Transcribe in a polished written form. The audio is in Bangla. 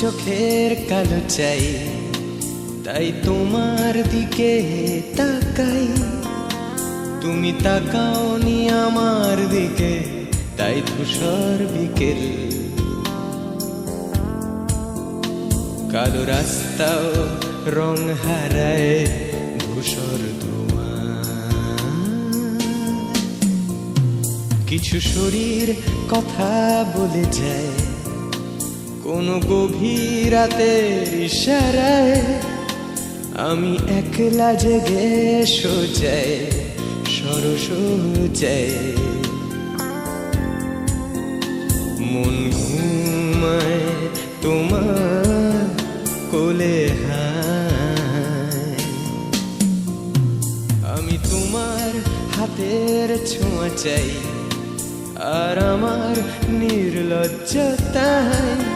চোখের কালো চাই, তাই তোমার দিকে তাকাই। তুমি তাকাওনি আমার দিকে, তাই ধূসর বিকেল। কালো রাস্তাও রং হারায় ধূসর ধোঁয়া। কিছু শরীর কথা বলে যায় কোনো গভীর রাতের ইশারায়। আমি একলা জেগে সোজায় সরসজায়। মন ঘুমায় তোমার কোলে হায়। আমি তোমার হাতের ছোঁয়া চাই, আর আমার নির্লজ্জতায়